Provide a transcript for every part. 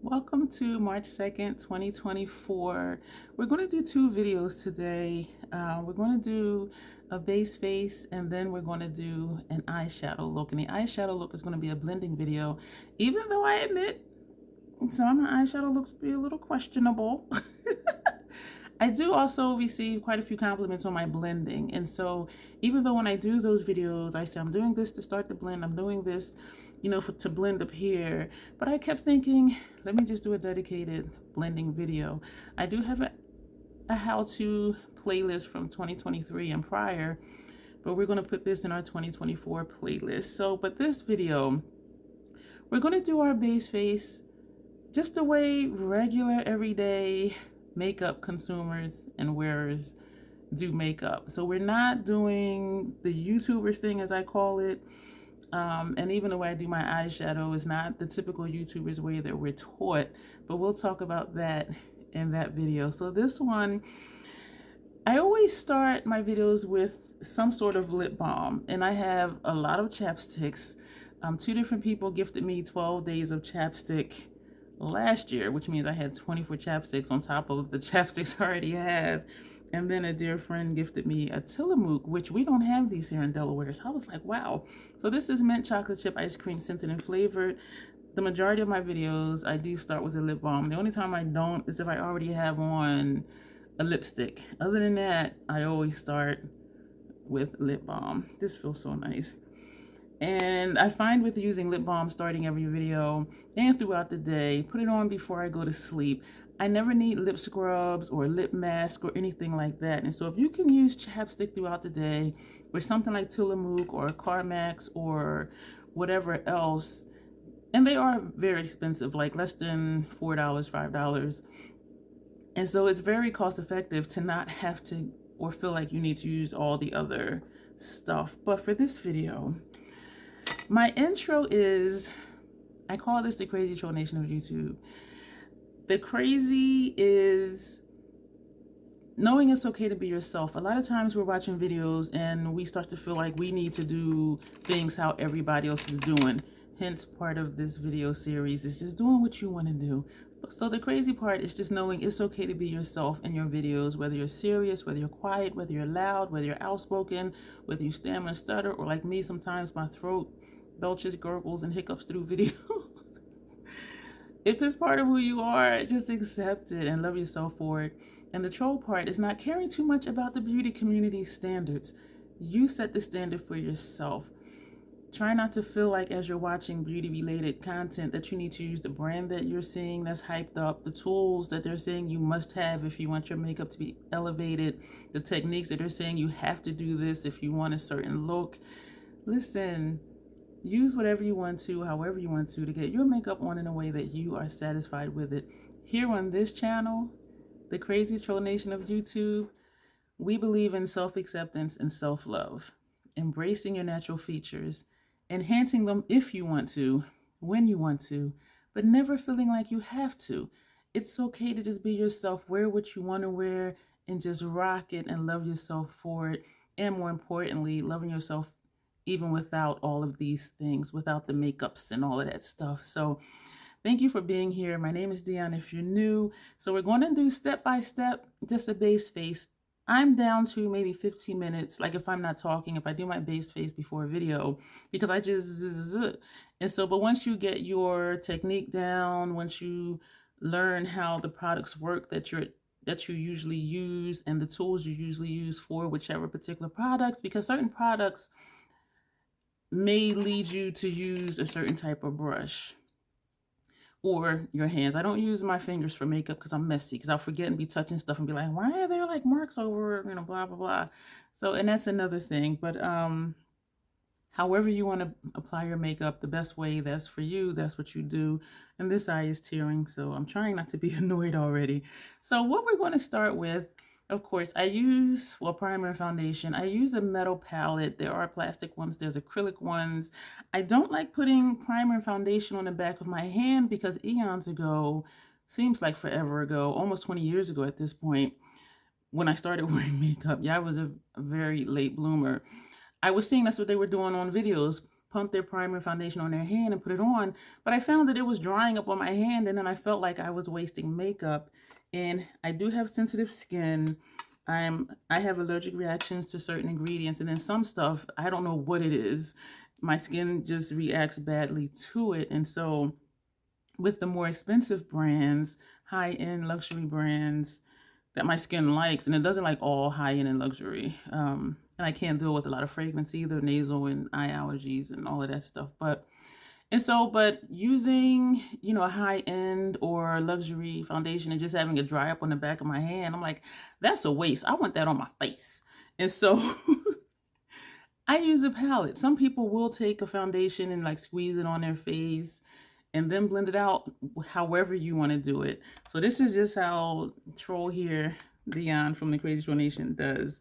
Welcome to March 2nd, 2024. We're going to do two videos today. We're going to do a base face and then we're going to do an eyeshadow look. And the eyeshadow look is going to be a blending video, even though I admit some of my eyeshadow looks be a little questionable. I do also receive quite a few compliments on my blending. And so even though when I do those videos, I say I'm doing this to start the blend, I'm doing this, to blend up here. But I kept thinking, let me just do a dedicated blending video. I do have a how-to playlist from 2023 and prior, but we're going to put this in our 2024 playlist. But this video, we're going to do our base face just the way regular, everyday makeup consumers and wearers do makeup. So we're not doing the YouTubers thing, as I call it. And even the way I do my eyeshadow is not the typical YouTubers way that we're taught, but we'll talk about that in that video. So this one, I always start my videos with some sort of lip balm, and I have a lot of chapsticks. Two different people gifted me 12 days of chapstick last year, which means I had 24 chapsticks on top of the chapsticks I already have. And then a dear friend gifted me a Tillamook, which we don't have these here in Delaware. So I was like, wow. So this is mint chocolate chip ice cream, scented and flavored. The majority of my videos, I do start with a lip balm. The only time I don't is if I already have on a lipstick. Other than that, I always start with lip balm. This feels so nice. And I find with using lip balm starting every video and throughout the day, put it on before I go to sleep. I never need lip scrubs or lip mask or anything like that. And so if you can use chapstick throughout the day or something like Tillamook or Carmex or whatever else, and they are very expensive, like less than $4, $5. And so it's very cost effective to not have to or feel like you need to use all the other stuff. But for this video, my intro is, I call this the crazy troll nation of YouTube. The crazy is knowing it's okay to be yourself. A lot of times we're watching videos and we start to feel like we need to do things how everybody else is doing. Hence, part of this video series is just doing what you want to do. So the crazy part is just knowing it's okay to be yourself in your videos, whether you're serious, whether you're quiet, whether you're loud, whether you're outspoken, whether you stammer and stutter, or like me, sometimes my throat belches, gurgles, and hiccups through video. If it's part of who you are, just accept it and love yourself for it. And the troll part is not caring too much about the beauty community standards. You set the standard for yourself. Try not to feel like as you're watching beauty-related content that you need to use the brand that you're seeing that's hyped up, the tools that they're saying you must have if you want your makeup to be elevated, the techniques that they're saying you have to do this if you want a certain look. Listen. Use whatever you want to, however you want to get your makeup on in a way that you are satisfied with it. Here on this channel, the Crazy Troll Nation of YouTube, we believe in self-acceptance and self-love, embracing your natural features, enhancing them if you want to, when you want to, but never feeling like you have to. It's okay to just be yourself, wear what you want to wear, and just rock it and love yourself for it. And more importantly, loving yourself even without all of these things, without the makeups and all of that stuff. So thank you for being here. My name is Dion if you're new. So we're going to do step by step, just a base face. I'm down to maybe 15 minutes, like if I'm not talking, if I do my base face before a video, because I just, and so, but once you get your technique down, once you learn how the products work that you usually use and the tools you usually use for whichever particular products, because certain products may lead you to use a certain type of brush or your hands. I don't use my fingers for makeup because I'm messy, because I'll forget and be touching stuff and be like, why are there like marks over, blah, blah, blah. So, and that's another thing. But however you want to apply your makeup, the best way that's for you, that's what you do. And this eye is tearing, so I'm trying not to be annoyed already. So what we're going to start with, of course, I use, primer and foundation. I use a metal palette. There are plastic ones. There's acrylic ones. I don't like putting primer and foundation on the back of my hand because eons ago, seems like forever ago, almost 20 years ago at this point, when I started wearing makeup, I was a very late bloomer. I was seeing that's what they were doing on videos, pump their primer foundation on their hand and put it on, but I found that it was drying up on my hand, and then I felt like I was wasting makeup. And I do have sensitive skin. I have allergic reactions to certain ingredients, and then some stuff, I don't know what it is. My skin just reacts badly to it. And so with the more expensive brands, high-end luxury brands that my skin likes, and it doesn't like all high-end and luxury. And I can't deal with a lot of fragrance either, nasal and eye allergies and all of that stuff. But using, a high-end or luxury foundation and just having it dry up on the back of my hand, I'm like, that's a waste. I want that on my face. And so I use a palette. Some people will take a foundation and like squeeze it on their face and then blend it out however you want to do it. So this is just how Troll here, Dion from the Crazy Troll Nation, does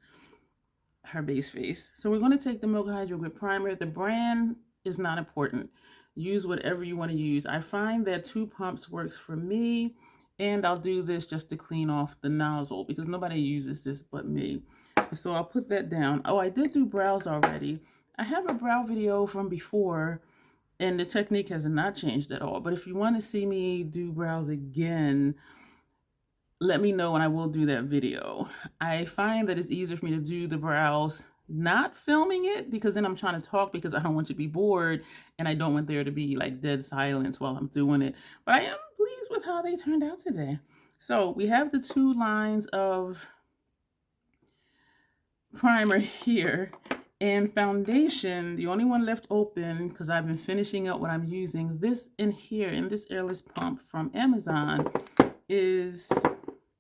her base face. So we're going to take the Milk Hydro Grip Primer. The brand is not important. Use whatever you want to use. I find that 2 pumps works for me, and I'll do this just to clean off the nozzle because nobody uses this but me. So I'll put that down. Oh, I did do brows already. I have a brow video from before, and the technique has not changed at all. But if you want to see me do brows again, let me know and I will do that video. I find that it's easier for me to do the brows not filming it, because then I'm trying to talk because I don't want you to be bored and I don't want there to be like dead silence while I'm doing it. But I am pleased with how they turned out today. So we have the 2 lines of primer here, and foundation, the only one left open because I've been finishing up what I'm using. This in here, in this airless pump from Amazon, is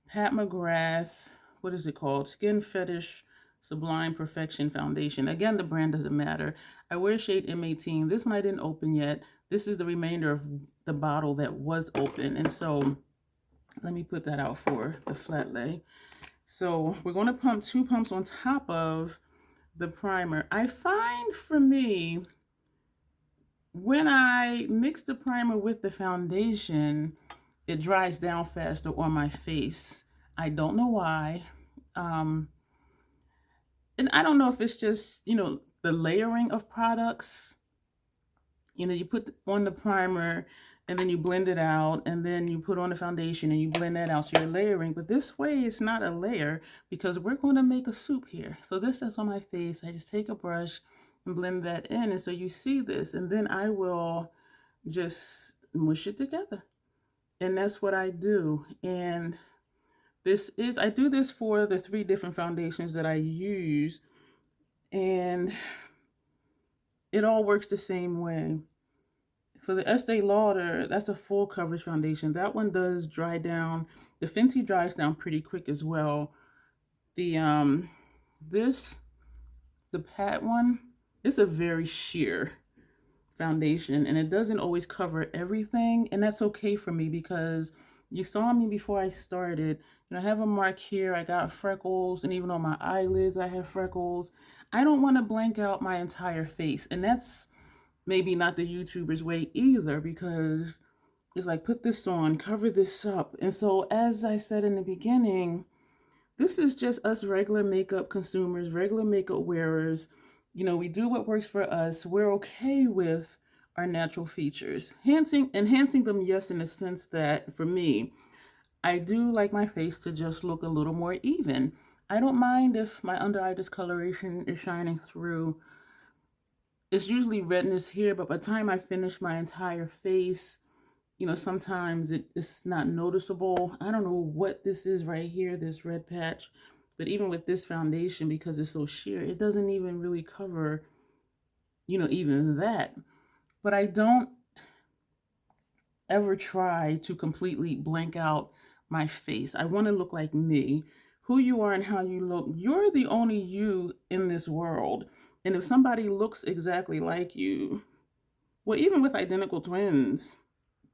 Pat McGrath, what is it called? Skin Fetish Sublime Perfection Foundation. Again, the brand doesn't matter. I wear shade M18. This one I didn't open yet. This is the remainder of the bottle that was open. And so let me put that out for the flat lay. So we're going to pump 2 pumps on top of the primer. I find for me, when I mix the primer with the foundation, it dries down faster on my face. I don't know why. And I don't know if it's just, the layering of products. You put on the primer and then you blend it out, and then you put on the foundation and you blend that out. So you're layering, but this way it's not a layer because we're going to make a soup here. So this is on my face. I just take a brush and blend that in. And so you see this, and then I will just mush it together. And that's what I do. And I do this for the 3 different foundations that I use, and it all works the same way. For the Estee Lauder, that's a full coverage foundation. That one does dry down. The Fenty dries down pretty quick as well. The Pat one, it's a very sheer foundation, and it doesn't always cover everything, and that's okay for me because you saw me before I started. I have a mark here. I got freckles, and even on my eyelids I have freckles. I don't want to blank out my entire face, and that's maybe not the YouTuber's way either, because it's like, put this on, cover this up. And so, as I said in the beginning, this is just us regular makeup consumers, regular makeup wearers. We do what works for us. We're okay with our natural features. Enhancing them, yes, in the sense that for me, I do like my face to just look a little more even. I don't mind if my under eye discoloration is shining through. It's usually redness here, but by the time I finish my entire face, sometimes it's not noticeable. I don't know what this is right here, this red patch. But even with this foundation, because it's so sheer, it doesn't even really cover, even that. But I don't ever try to completely blank out my face. I want to look like me. Who you are and how you look, you're the only you in this world. And if somebody looks exactly like you, well, even with identical twins,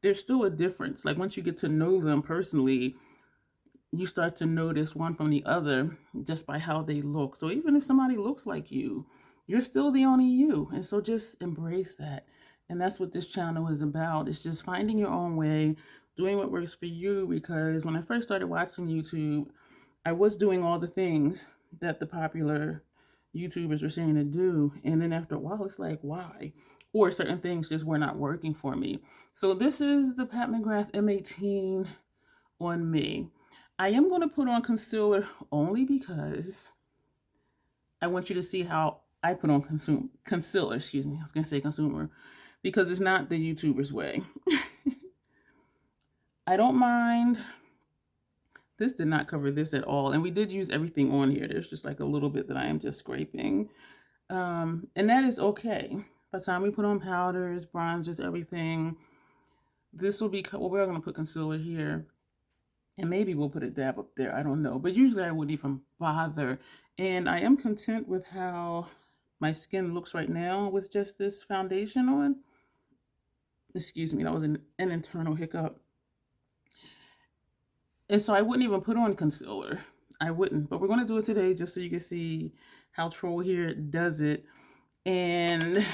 there's still a difference. Like once you get to know them personally, you start to notice one from the other just by how they look. So even if somebody looks like you, you're still the only you. And so just embrace that. And that's what this channel is about. It's just finding your own way, doing what works for you. Because when I first started watching YouTube, I was doing all the things that the popular YouTubers were saying to do. And then after a while, it's like, why? or certain things just were not working for me. So this is the Pat McGrath M18 on me. I am going to put on concealer only because I want you to see how I put on concealer, excuse me. I was going to say consumer, because it's not the YouTuber's way. I don't mind. This did not cover this at all. And we did use everything on here. There's just like a little bit that I am just scraping. And that is okay. By the time we put on powders, bronzers, everything, this will be, well, we're going to put concealer here. And maybe we'll put a dab up there. I don't know. But usually I wouldn't even bother. And I am content with how my skin looks right now with just this foundation on. Excuse me, that was an internal hiccup. And so I wouldn't even put on concealer. I wouldn't. But we're going to do it today just so you can see how Troll here does it. And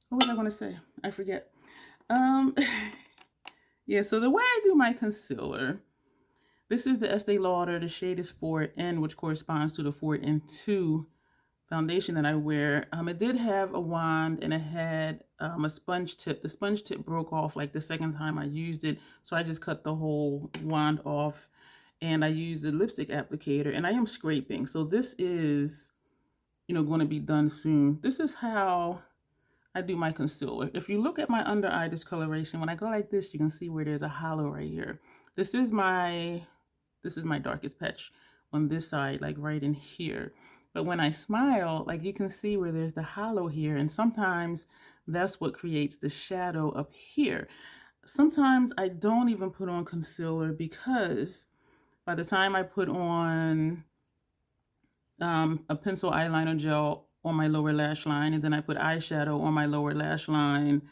what was I going to say? I forget. Yeah, so the way I do my concealer, this is the Estee Lauder. The shade is 4N, which corresponds to the 4N2 foundation that I wear. It did have a wand and it had a sponge tip. The sponge tip broke off like the second time I used it, so I just cut the whole wand off and I used a lipstick applicator, and I am scraping. So this is, going to be done soon. This is how I do my concealer. If you look at my under eye discoloration, when I go like this, you can see where there's a hollow right here. This is my darkest patch on this side, like right in here. But when I smile, like you can see where there's the hollow here, and sometimes that's what creates the shadow up here. Sometimes I don't even put on concealer because by the time I put on a pencil eyeliner gel on my lower lash line, and then I put eyeshadow on my lower lash line,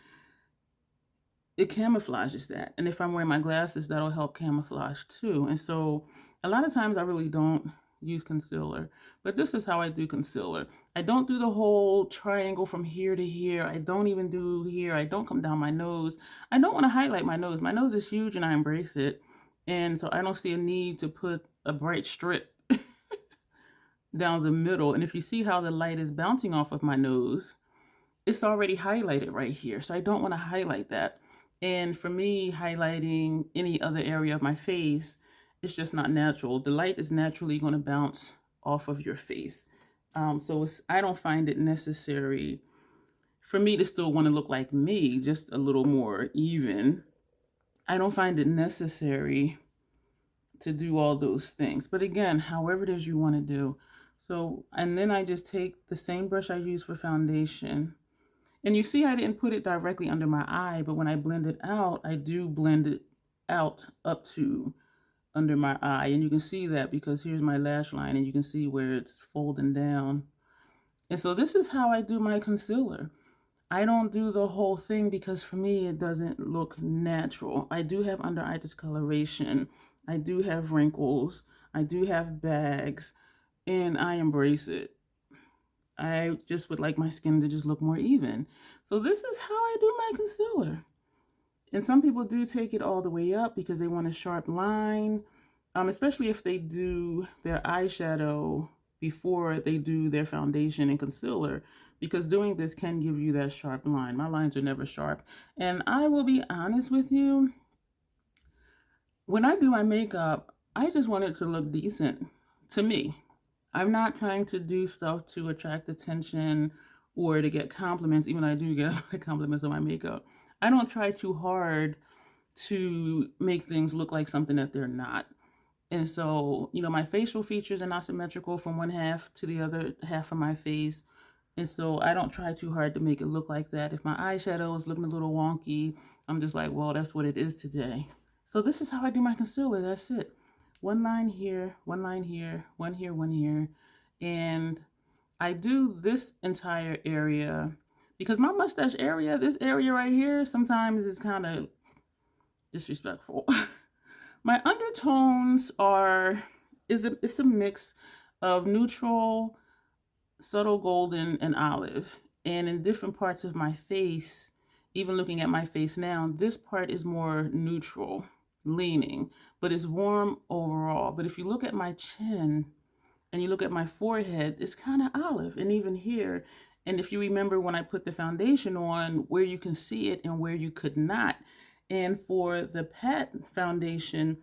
it camouflages that. And if I'm wearing my glasses, that'll help camouflage too. And so a lot of times I really don't use concealer, but this is how I do concealer. I don't do the whole triangle from here to here. I don't even do here. I don't come down my nose. I don't want to highlight my nose. My nose is huge and I embrace it. And so I don't see a need to put a bright strip down the middle. And if you see how the light is bouncing off of my nose, it's already highlighted right here. So I don't want to highlight that. And for me, highlighting any other area of my face, it's just not natural. The light is naturally going to bounce off of your face. So I don't find it necessary for me to still want to look like me, just a little more even. I don't find it necessary to do all those things. But again, however it is you want to do. So, and then I just take the same brush I use for foundation. And you see I didn't put it directly under my eye, but when I blend it out, I do blend it out up to under my eye. And you can see that because here's my lash line and you can see where it's folding down. And so this is how I do my concealer. I don't do the whole thing because for me, it doesn't look natural. I do have under eye discoloration. I do have wrinkles. I do have bags, and I embrace it. I just would like my skin to just look more even. So this is how I do my concealer. And some people do take it all the way up because they want a sharp line, especially if they do their eyeshadow before they do their foundation and concealer, because doing this can give you that sharp line. My lines are never sharp. And I will be honest with you, when I do my makeup, I just want it to look decent to me. I'm not trying to do stuff to attract attention or to get compliments, even though I do get compliments on my makeup. I don't try too hard to make things look like something that they're not. And so, my facial features are not symmetrical from one half to the other half of my face. And so I don't try too hard to make it look like that. If my eyeshadow is looking a little wonky, I'm just like, well, that's what it is today. So this is how I do my concealer. That's it. One line here, one line here, one here, one here. And I do this entire area because my mustache area, this area right here, sometimes is kind of disrespectful. My undertones it's a mix of neutral, subtle golden, and olive. And in different parts of my face, even looking at my face now, this part is more neutral leaning, but it's warm overall. But if you look at my chin and you look at my forehead, it's kind of olive. And even here, And if you remember when I put the foundation on, where you can see it and where you could not. And for the Pat foundation,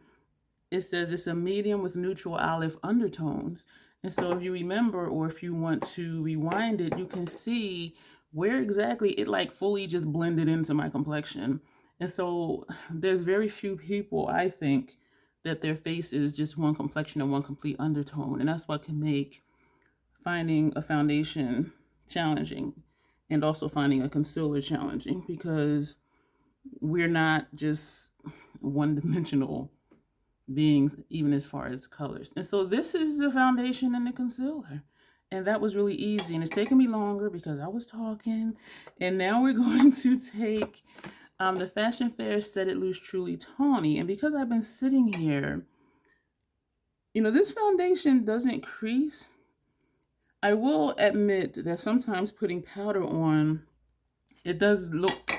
it says it's a medium with neutral olive undertones. And so if you remember, or if you want to rewind it, you can see where exactly it like fully just blended into my complexion. And so there's very few people, I think, that their face is just one complexion and one complete undertone. And that's what can make finding a foundation challenging, and also finding a concealer challenging, because we're not just one-dimensional beings, even as far as colors. And so this is the foundation and the concealer. And that was really easy. And it's taken me longer because I was talking. And now we're going to take the Fashion Fair Set It Loose Truly Tawny. And because I've been sitting here, you know, this foundation doesn't crease. I will admit that sometimes putting powder on, it does look,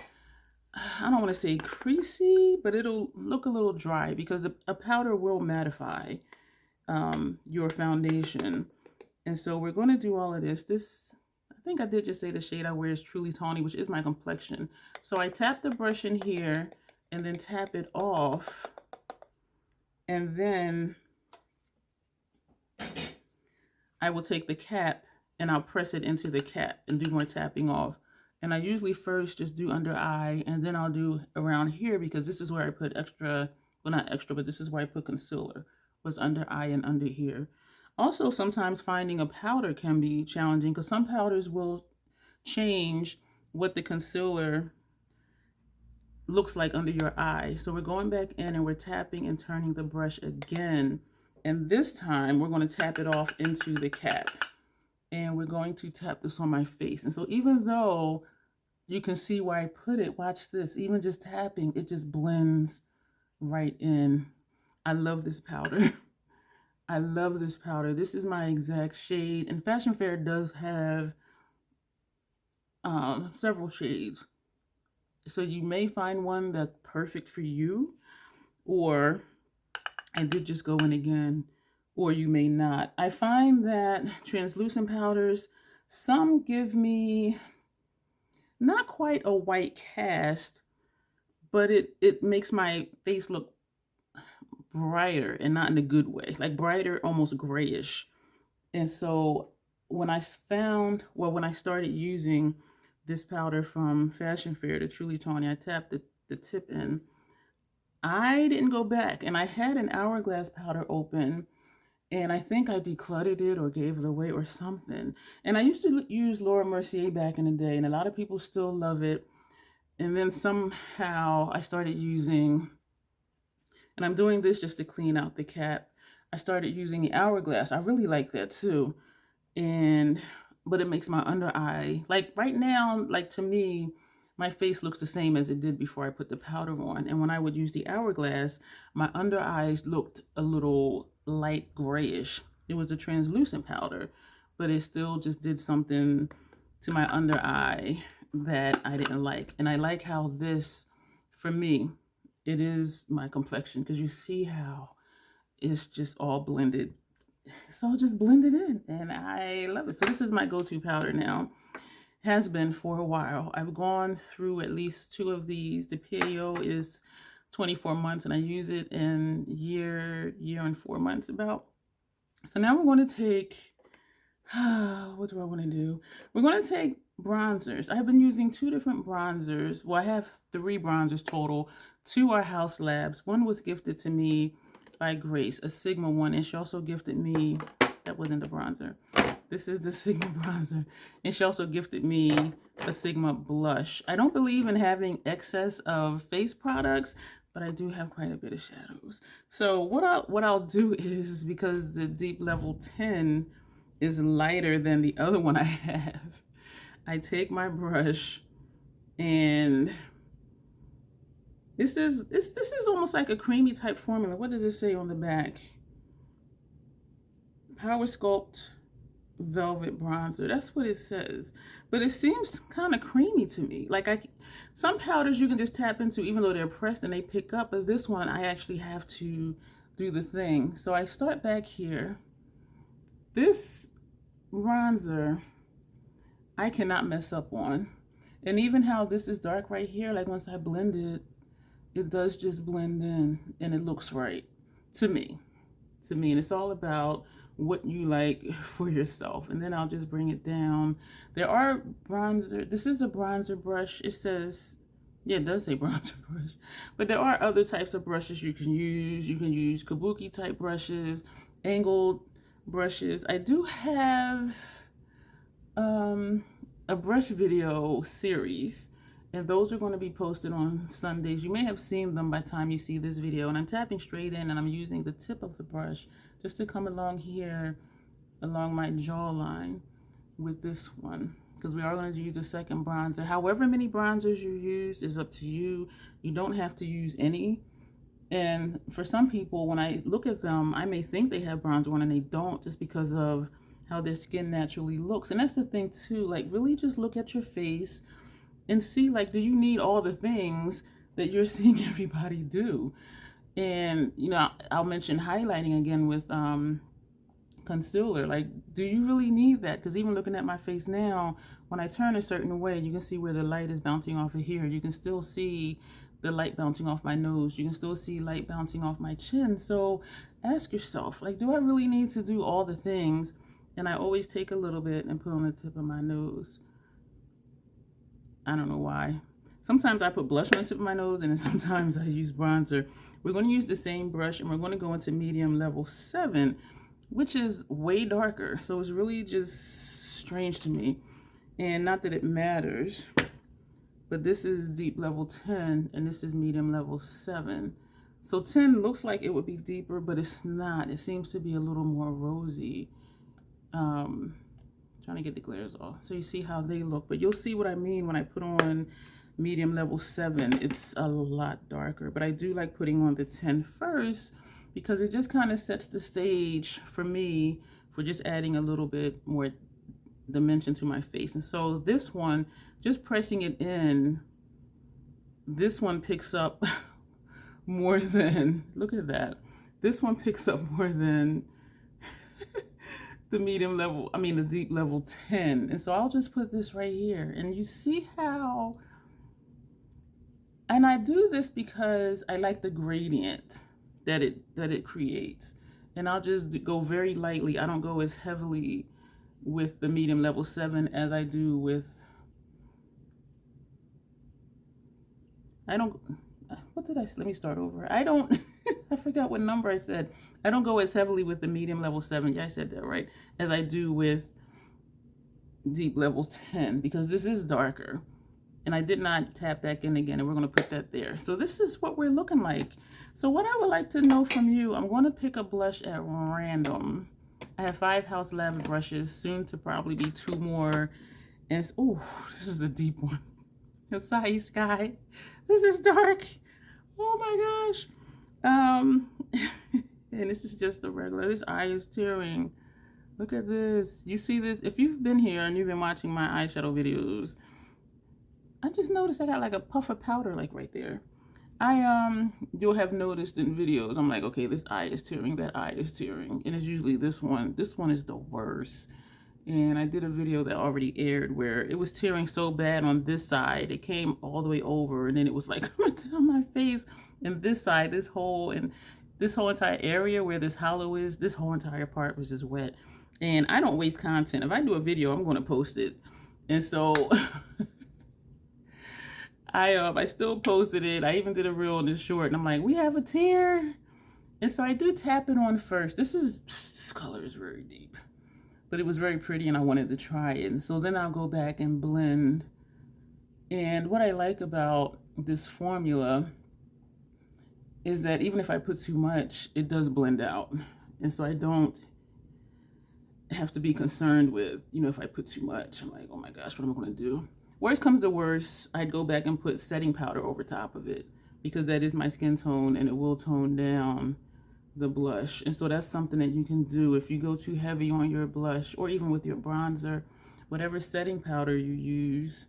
I don't want to say creasy, but it'll look a little dry because a powder will mattify your foundation. And so we're going to do all of this. I think I did just say the shade I wear is Truly Tawny, which is my complexion. So I tap the brush in here and then tap it off. And then I will take the cap and I'll press it into the cap and do more tapping off. And I usually first just do under eye, and then I'll do around here, because this is where I put extra, well, not extra, but this is where I put concealer, was under eye and under here. Also, sometimes finding a powder can be challenging because some powders will change what the concealer looks like under your eye. So we're going back in and we're tapping and turning the brush again. And this time we're going to tap it off into the cap. And we're going to tap this on my face. And so even though you can see where I put it, watch this, even just tapping, it just blends right in. I love this powder. I love this powder. This is my exact shade. And Fashion Fair does have several shades. So you may find one that's perfect for you, or I did just go in again, or you may not. I find that translucent powders, some give me not quite a white cast, but it makes my face look brighter, and not in a good way, like brighter, almost grayish. And so when I started using this powder from Fashion Fair, the Truly Tawny, I tapped the tip in. I didn't go back, and I had an Hourglass powder open, and I think I decluttered it or gave it away or something. And I used to use Laura Mercier back in the day, and a lot of people still love it. And then somehow I started using, and I'm doing this just to clean out the cap, I started using the Hourglass. I really like that too. But it makes my under eye, like right now, like to me, my face looks the same as it did before I put the powder on. And when I would use the Hourglass, my under eyes looked a little light grayish. It was a translucent powder, but it still just did something to my under eye that I didn't like. And I like how this, for me, it is my complexion, because you see how it's just all blended. It's all just blended in, and I love it. So this is my go-to powder now. Has been for a while. I've gone through at least 2 of these. The PAO is 24 months, and I use it in year and 4 months about. So now we're going to take, what do I want to do? We're going to take bronzers. I've been using 2 different bronzers. Well, I have 3 bronzers total. 2 are House Labs. One was gifted to me by Grace, a Sigma one, and she also gifted me, that wasn't the bronzer. This is the Sigma bronzer. And she also gifted me a Sigma blush. I don't believe in having excess of face products, but I do have quite a bit of shadows. So what I'll do is, because the Deep Level 10 is lighter than the other one I have, I take my brush, and this is almost like a creamy type formula. What does it say on the back? Power Sculpt Velvet Bronzer. That's what it says. But it seems kind of creamy to me. Like some powders you can just tap into even though they're pressed and they pick up, but this one I actually have to do the thing. So I start back here. This bronzer, I cannot mess up on. And even how this is dark right here, like once I blend it, it does just blend in and it looks right to me. And it's all about what you like for yourself. And then I'll just bring it down. There are bronzer. This is a bronzer brush. It says, yeah, it does say bronzer brush. But there are other types of brushes you can use. You can use kabuki type brushes, angled brushes. I do have a brush video series, and those are going to be posted on Sundays. You may have seen them by the time you see this video. And I'm tapping straight in, and I'm using the tip of the brush just to come along here, along my jawline with this one, because we are going to use a second bronzer. However many bronzers you use is up to you. You don't have to use any. And for some people, when I look at them, I may think they have bronzer on and they don't, just because of how their skin naturally looks. And that's the thing too, like really just look at your face and see, like, do you need all the things that you're seeing everybody do? And, you know, I'll mention highlighting again with concealer. Like, do you really need that? Because even looking at my face now, when I turn a certain way, you can see where the light is bouncing off of here. You can still see the light bouncing off my nose. You can still see light bouncing off my chin. So ask yourself, like, do I really need to do all the things? And I always take a little bit and put on the tip of my nose. I don't know why. Sometimes I put blush on the tip of my nose, and then sometimes I use bronzer. We're going to use the same brush, and we're going to go into medium level 7, which is way darker. So it's really just strange to me. And not that it matters, but this is deep level 10, and this is medium level 7. So 10 looks like it would be deeper, but it's not. It seems to be a little more rosy. Trying to get the glares off so you see how they look, but you'll see what I mean when I put on medium level 7. It's a lot darker, but I do like putting on the 10 first because it just kind of sets the stage for me for just adding a little bit more dimension to my face. And so this one, just pressing it in, this one picks up more than, look at that, this one picks up more than the medium level, the deep level 10. And so I'll just put this right here, and you see how, and I do this because I like the gradient that it creates. And I'll just go very lightly. I don't go as heavily with the medium level 7 as I do with, let me start over. I forgot what number I said. I don't go as heavily with the medium level 7, yeah, I said that right, as I do with deep level 10, because this is darker. And I did not tap back in again, and we're going to put that there. So this is what we're looking like. So what I would like to know from you, I'm going to pick a blush at random. I have 5 House Lab brushes, soon to probably be 2 more. And oh, this is a deep one. Acai Sky. This is dark. Oh my gosh. And this is just the regular. This eye is tearing. Look at this. You see this? If you've been here and you've been watching my eyeshadow videos, I just noticed I got like a puff of powder like right there. You'll have noticed in videos, I'm like, okay, this eye is tearing, that eye is tearing. And it's usually this one. This one is the worst. And I did a video that already aired where it was tearing so bad on this side. It came all the way over, and then it was like coming down my face. And this side, this whole entire area where this hollow is, this whole entire part was just wet. And I don't waste content. If I do a video, I'm going to post it. And so I still posted it. I even did a reel on this short, and I'm like, we have a tear. And so I do tap it on first. This color is very deep, but it was very pretty, and I wanted to try it. And so then I'll go back and blend. And what I like about this formula is that even if I put too much, it does blend out. And so I don't have to be concerned with, if I put too much, I'm like, oh my gosh, what am I going to do? Worst comes to worst, I'd go back and put setting powder over top of it, because that is my skin tone and it will tone down the blush. And so that's something that you can do if you go too heavy on your blush, or even with your bronzer, whatever setting powder you use,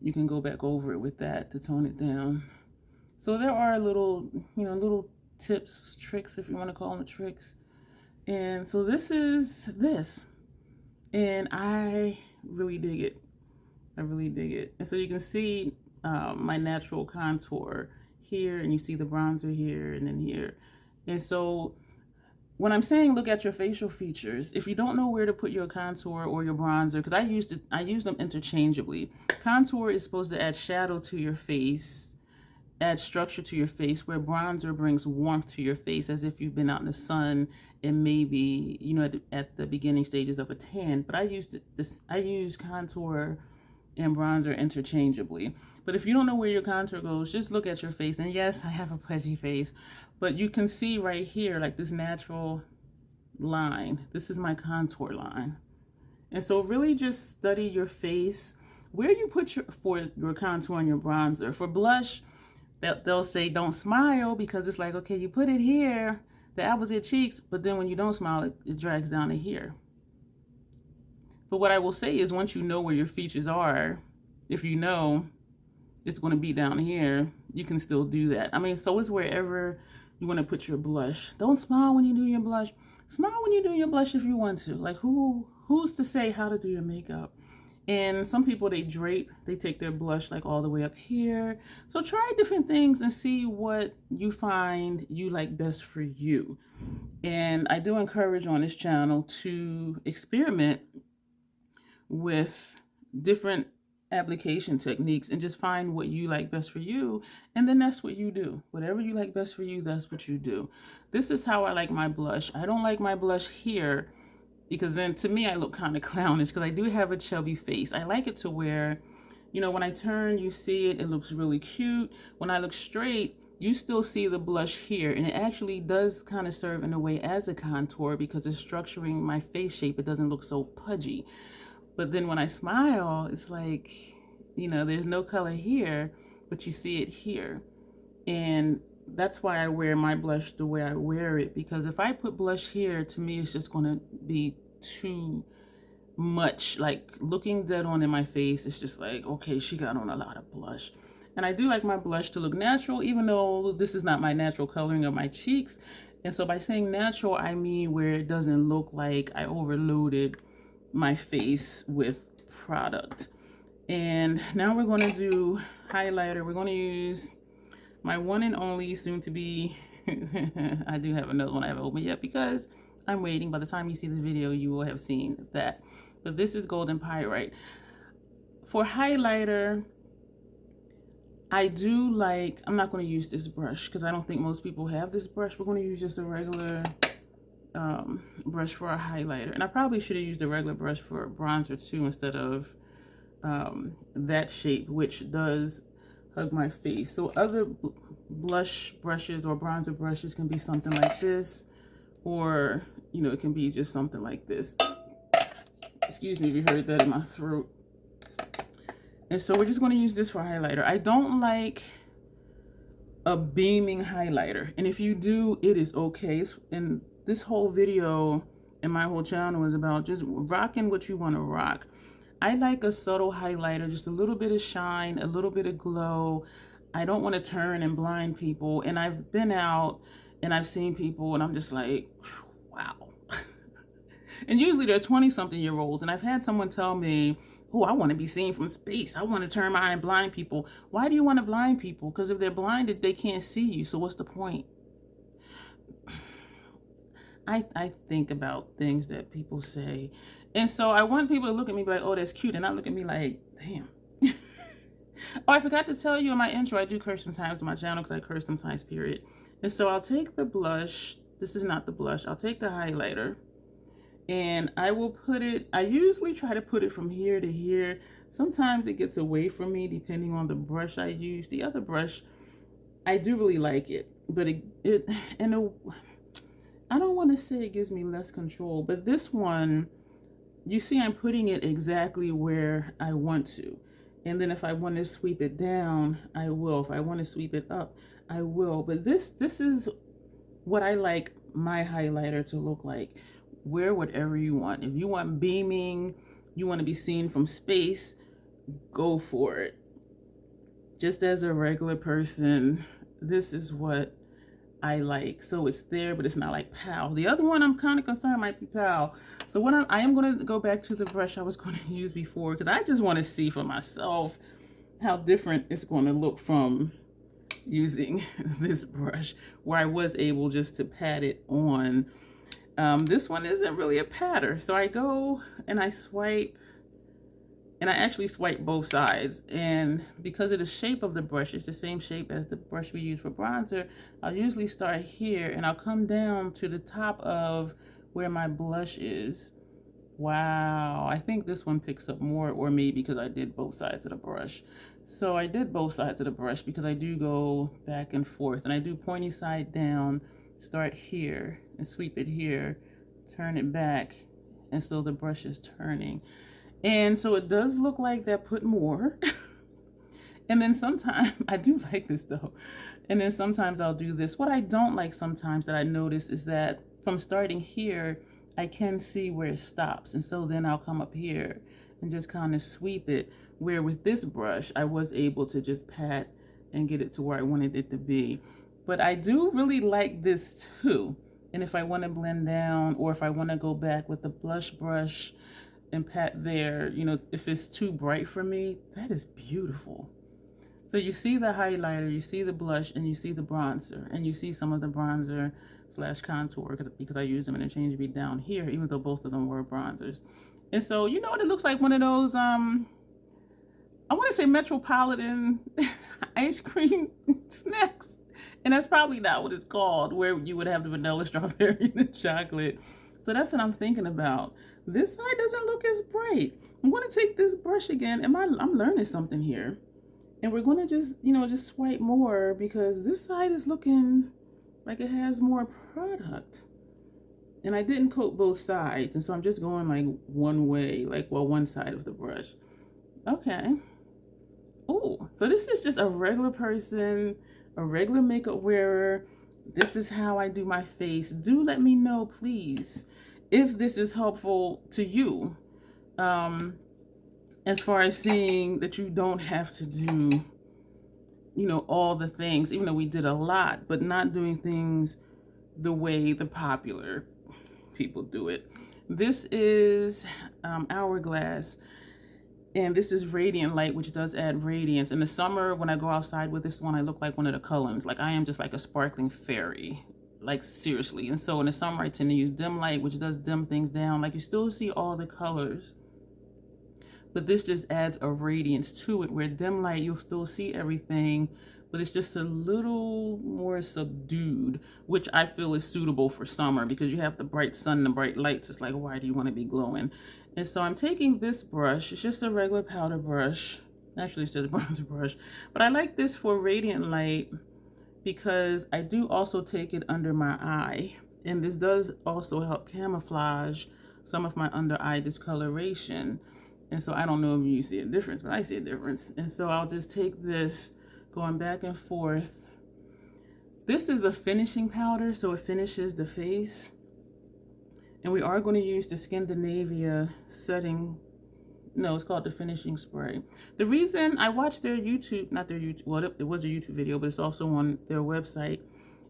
you can go back over it with that to tone it down. So there are little tips, tricks, if you want to call them tricks. And so this is this. And I really dig it. I really dig it. And so you can see my natural contour here, and you see the bronzer here and then here. And so when I'm saying look at your facial features, if you don't know where to put your contour or your bronzer, because I use them interchangeably. Contour is supposed to add shadow to your face, add structure to your face, where bronzer brings warmth to your face, as if you've been out in the sun and maybe, you know, at the beginning stages of a tan. But I use contour and bronzer interchangeably. But if you don't know where your contour goes, just look at your face. And yes, I have a pudgy face, but you can see right here, like this natural line. This is my contour line. And so really just study your face, where you put your contour and your bronzer. For blush, they'll say don't smile, because it's like, okay, you put it here, the apples of your cheeks, but then when you don't smile, it drags down to here. But what I will say is, once you know where your features are, if you know it's going to be down here, you can still do that. I mean, so it's wherever you want to put your blush. Don't smile when you do your blush. Smile when you do your blush if you want to. Like, who's to say how to do your makeup? And some people, they take their blush like all the way up here. So try different things and see what you find you like best for you. And I do encourage on this channel to experiment with different application techniques and just find what you like best for you, and then that's what you do. Whatever you like best for you, that's what you do. This is how I like my blush. I don't like my blush here, because then to me I look kind of clownish, because I do have a chubby face. I like it to where, you know, when I turn, you see it looks really cute. When I look straight, you still see the blush here, and it actually does kind of serve in a way as a contour, because it's structuring my face shape. It doesn't look so pudgy. But then when I smile, it's like, you know, there's no color here, but you see it here. And that's why I wear my blush the way I wear it, because if I put blush here, to me, it's just going to be too much. Like, looking dead on in my face, it's just like, okay, she got on a lot of blush. And I do like my blush to look natural, even though this is not my natural coloring of my cheeks. And so by saying natural, I mean where it doesn't look like I overloaded my face with product. And now we're going to do highlighter. We're going to use my one and only, soon to be I do have another one I haven't opened yet, because I'm waiting. By the time you see the video, you will have seen that. But this is Golden Pyrite. For highlighter, I do like, I'm not going to use this brush because I don't think most people have this brush. We're going to use just a regular brush for a highlighter. And I probably should have used a regular brush for a bronzer too, instead of that shape, which does hug my face. So other blush brushes or bronzer brushes can be something like this, or, you know, it can be just something like this. Excuse me if you heard that in my throat. And so we're just going to use this for highlighter. I don't like a beaming highlighter, and if you do, it is okay. And this whole video and my whole channel is about just rocking what you want to rock. I like a subtle highlighter, just a little bit of shine, a little bit of glow. I don't want to turn and blind people. And I've been out and I've seen people and I'm just like, wow. And usually they're 20-something-year-olds. And I've had someone tell me, oh, I want to be seen from space. I want to turn my eye and blind people. Why do you want to blind people? Because if they're blinded, they can't see you. So what's the point? I think about things that people say. And so I want people to look at me like, oh, that's cute. And not look at me like, damn. Oh, I forgot to tell you in my intro, I do curse sometimes on my channel because I curse sometimes, period. And so I'll take the blush. This is not the blush. I'll take the highlighter. And I will put it, I usually try to put it from here to here. Sometimes it gets away from me depending on the brush I use. The other brush, I do really like it. But I don't want to say it gives me less control. But this one, you see I'm putting it exactly where I want to. And then if I want to sweep it down, I will. If I want to sweep it up, I will. But this is what I like my highlighter to look like. Wear whatever you want. If you want beaming, you want to be seen from space, go for it. Just as a regular person, this is what I like. So it's there, but it's not like pow. The other one I'm kind of concerned might be pow. So what I am going to go back to the brush I was going to use before, because I just want to see for myself how different it's going to look from using this brush, where I was able just to pat it on. This one isn't really a patter. So I go and I swipe, and I actually swipe both sides. And because of the shape of the brush, it's the same shape as the brush we use for bronzer, I'll usually start here and I'll come down to the top of where my blush is. Wow, I think this one picks up more, or maybe because I did both sides of the brush. So I did both sides of the brush because I do go back and forth, and I do pointy side down, start here and sweep it here, turn it back, and so the brush is turning. And so it does look like that put more. And then sometimes, I do like this though. And then sometimes I'll do this. What I don't like sometimes that I notice is that from starting here, I can see where it stops. And so then I'll come up here and just kind of sweep it. Where with this brush, I was able to just pat and get it to where I wanted it to be. But I do really like this too. And if I want to blend down, or if I want to go back with the blush brush and pat there, you know, if it's too bright for me, that is beautiful. So you see the highlighter, you see the blush, and you see the bronzer, and you see some of the bronzer slash contour because I use them interchangeably down here, even though both of them were bronzers. And so, you know what it looks like? One of those, I want to say Metropolitan ice cream snacks. And that's probably not what it's called, where you would have the vanilla, strawberry, and the chocolate. So that's what I'm thinking about. This side doesn't look as bright. I'm going to take this brush again, and I'm learning something here. And we're going to just, you know, just swipe more, because this side is looking like it has more product. And I didn't coat both sides, and so I'm just going like one way, like, well, one side of the brush. Okay. Oh, so this is just a regular person, a regular makeup wearer. This is how I do my face. Do let me know, please, if this is helpful to you. As far as seeing that you don't have to do, you know, all the things, even though we did a lot, but not doing things the way the popular people do it. This is Hourglass, and this is Radiant Light, which does add radiance. In the summer, when I go outside with this one, I look like one of the Cullens. Like, I am just like a sparkling fairy, like, seriously. And so in the summer, I tend to use Dim Light, which does dim things down. Like, you still see all the colors, but this just adds a radiance to it, where Dim Light, you'll still see everything, but it's just a little more subdued, which I feel is suitable for summer, because you have the bright sun and the bright lights. It's like, why do you want to be glowing? And so I'm taking this brush. It's just a regular powder brush. Actually, it says bronzer brush, but I like this for Radiant Light because I do also take it under my eye, and this does also help camouflage some of my under eye discoloration. And so I don't know if you see a difference, but I see a difference. And so I'll just take this, going back and forth. This is a finishing powder, so it finishes the face. And we are going to use the Scandinavia setting. No, it's called the finishing spray. The reason I watched their YouTube, not their YouTube, well, it was a YouTube video, but it's also on their website.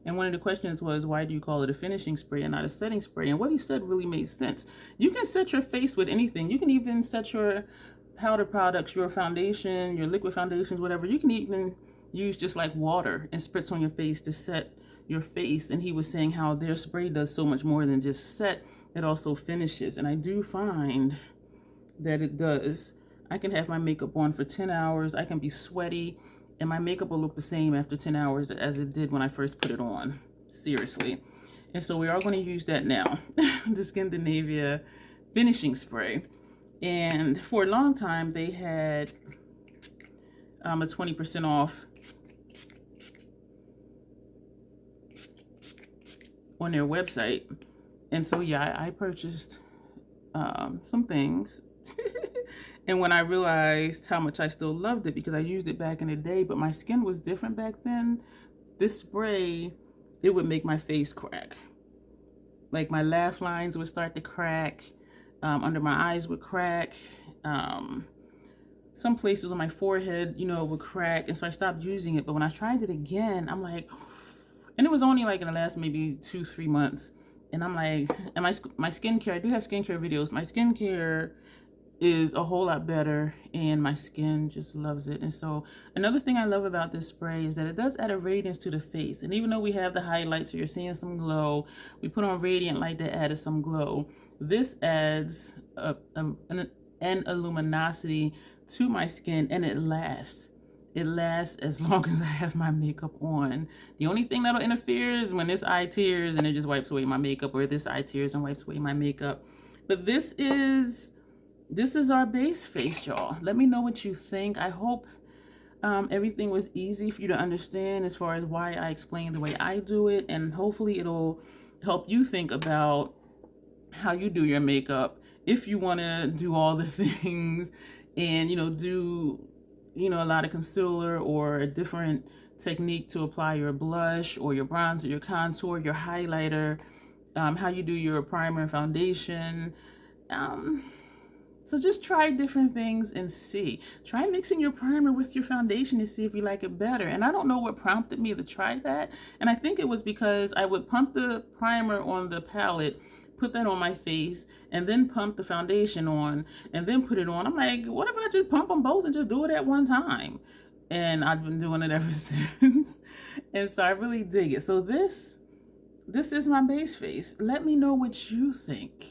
And one of the questions was, why do you call it a finishing spray and not a setting spray? And what he said really made sense. You can set your face with anything. You can even set your powder products, your foundation, your liquid foundations, whatever. You can even use just like water and spritz on your face to set your face. And he was saying how their spray does so much more than just set. It also finishes. And I do find that it does. I can have my makeup on for 10 hours. I can be sweaty, and my makeup will look the same after 10 hours as it did when I first put it on. Seriously. And so we are going to use that now. The Scandinavia finishing spray. And for a long time, they had a 20% off on their website. And so, yeah, I purchased some things. And when I realized how much I still loved it, because I used it back in the day, but my skin was different back then, this spray, it would make my face crack. Like, my laugh lines would start to crack, under my eyes would crack, some places on my forehead, you know, would crack. And so I stopped using it. But when I tried it again, I'm like, And it was only like in the last maybe 2-3 months. And I'm like, and my skincare, I do have skincare videos. My skincare is a whole lot better, and my skin just loves it. And so another thing I love about this spray is that it does add a radiance to the face. And even though we have the highlights, so you're seeing some glow, we put on Radiant Light that added some glow. This adds an luminosity to my skin, and it lasts. It lasts as long as I have my makeup on. The only thing that'll interfere is when this eye tears and it just wipes away my makeup, or this eye tears and wipes away my makeup. But this is our base face, y'all. Let me know what you think. I hope everything was easy for you to understand as far as why I explain the way I do it, and hopefully it'll help you think about how you do your makeup if you want to do all the things and do a lot of concealer or a different technique to apply your blush or your bronzer, your contour, your highlighter, how you do your primer and foundation. So just try different things and see. Try mixing your primer with your foundation to see if you like it better. And I don't know what prompted me to try that. And I think it was because I would pump the primer on the palette, put that on my face, and then pump the foundation on, and then put it on. I'm like, what if I just pump them both and just do it at one time? And I've been doing it ever since. And so I really dig it. So this is my base face. Let me know what you think.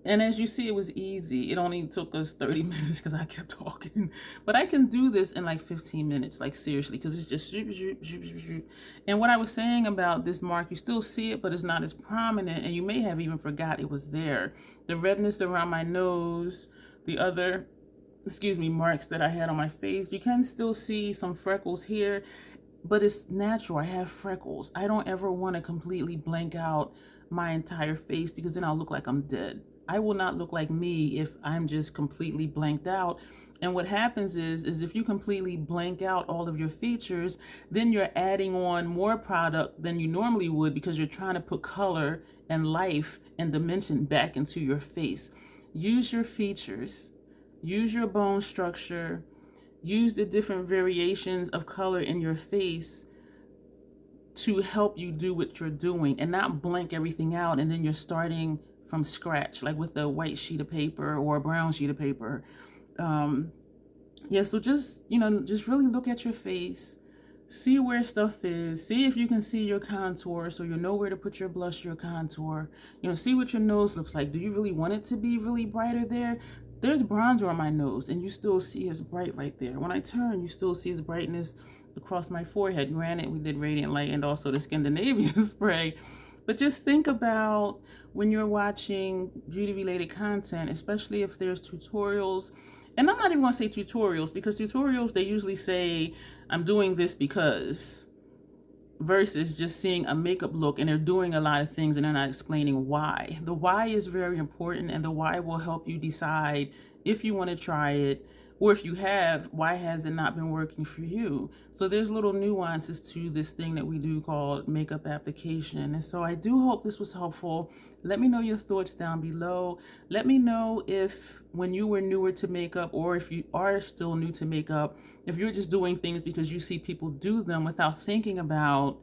And as you see, it was easy. It only took us 30 minutes because I kept talking. But I can do this in like 15 minutes, like seriously, because it's just shoop, shoop, shoop, shoop, shoop. And what I was saying about this mark, you still see it, but it's not as prominent. And you may have even forgot it was there. The redness around my nose, the other, marks that I had on my face, you can still see some freckles here, but it's natural. I have freckles. I don't ever want to completely blank out my entire face because then I'll look like I'm dead. I will not look like me if I'm just completely blanked out. And what happens is if you completely blank out all of your features, then you're adding on more product than you normally would because you're trying to put color and life and dimension back into your face. Use your features, use your bone structure, use the different variations of color in your face to help you do what you're doing, and not blank everything out and then you're starting from scratch, like with a white sheet of paper or a brown sheet of paper. So just really look at your face, see where stuff is, see if you can see your contour so you know where to put your blush, your contour, see what your nose looks like. Do you really want it to be really brighter there? There's bronzer on my nose and you still see it's bright right there. When I turn, you still see its brightness across my forehead. Granted, we did Radiant Light and also the Scandinavian spray. But just think about when you're watching beauty-related content, especially if there's tutorials. And I'm not even going to say tutorials, because tutorials, they usually say, I'm doing this because, versus just seeing a makeup look and they're doing a lot of things and they're not explaining why. The why is very important, and the why will help you decide if you want to try it, or if you have, why has it not been working for you? So there's little nuances to this thing that we do called makeup application. And so I do hope this was helpful. Let me know your thoughts down below. Let me know if when you were newer to makeup, or if you are still new to makeup, if you're just doing things because you see people do them without thinking about,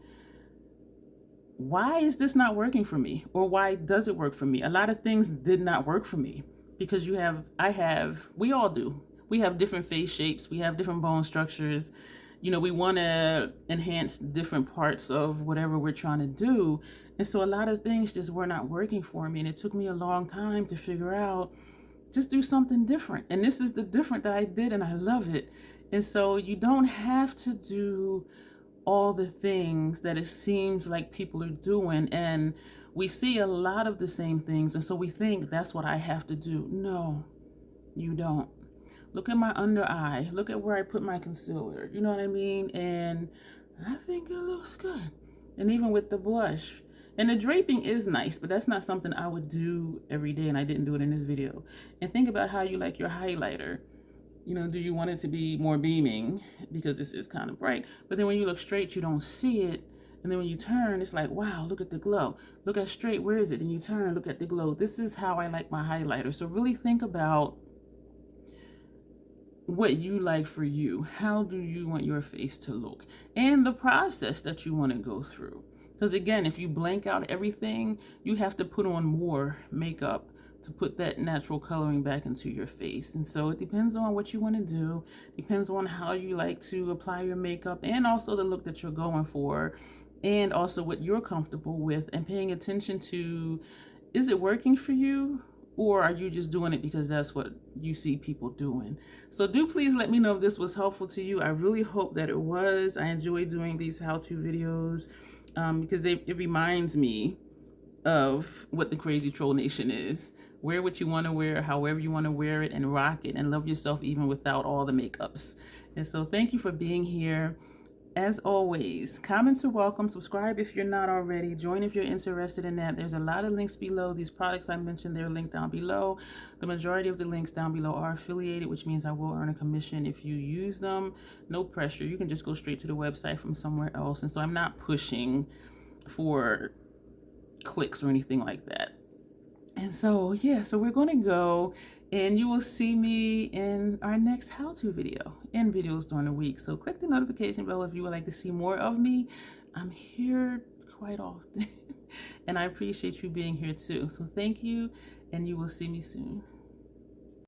why is this not working for me? Or why does it work for me? A lot of things did not work for me because we all do. We have different face shapes. We have different bone structures. We want to enhance different parts of whatever we're trying to do. And so a lot of things just were not working for me. And it took me a long time to figure out, just do something different. And this is the different that I did, and I love it. And so you don't have to do all the things that it seems like people are doing. And we see a lot of the same things. And so we think that's what I have to do. No, you don't. Look at my under eye. Look at where I put my concealer. You know what I mean? And I think it looks good. And even with the blush. And the draping is nice, but that's not something I would do every day, and I didn't do it in this video. And think about how you like your highlighter. Do you want it to be more beaming? Because this is kind of bright. But then when you look straight, you don't see it. And then when you turn, it's like, wow, look at the glow. Look at straight, where is it? And you turn, look at the glow. This is how I like my highlighter. So really think about what you like for you. How do you want your face to look? And the process that you want to go through. Because again, if you blank out everything, you have to put on more makeup to put that natural coloring back into your face. And so it depends on what you want to do, depends on how you like to apply your makeup, and also the look that you're going for, and also what you're comfortable with, and paying attention to, is it working for you? Or are you just doing it because that's what you see people doing? So do please let me know if this was helpful to you. I really hope that it was. I enjoy doing these how-to videos because it reminds me of what the Crazy Troll Nation is. Wear what you want to wear, however you want to wear it, and rock it, and love yourself even without all the makeups. And so thank you for being here. As always, comments are welcome. Subscribe if you're not already. Join if you're interested in that. There's a lot of links below. These products I mentioned, they're linked down below. The majority of the links down below are affiliated, which means I will earn a commission if you use them. No pressure. You can just go straight to the website from somewhere else. And so I'm not pushing for clicks or anything like that. And so, yeah, so we're going to go, and you will see me in our next how-to video and videos during the week. So click the notification bell if you would like to see more of me. I'm here quite often, and I appreciate you being here too. So thank you, and you will see me soon.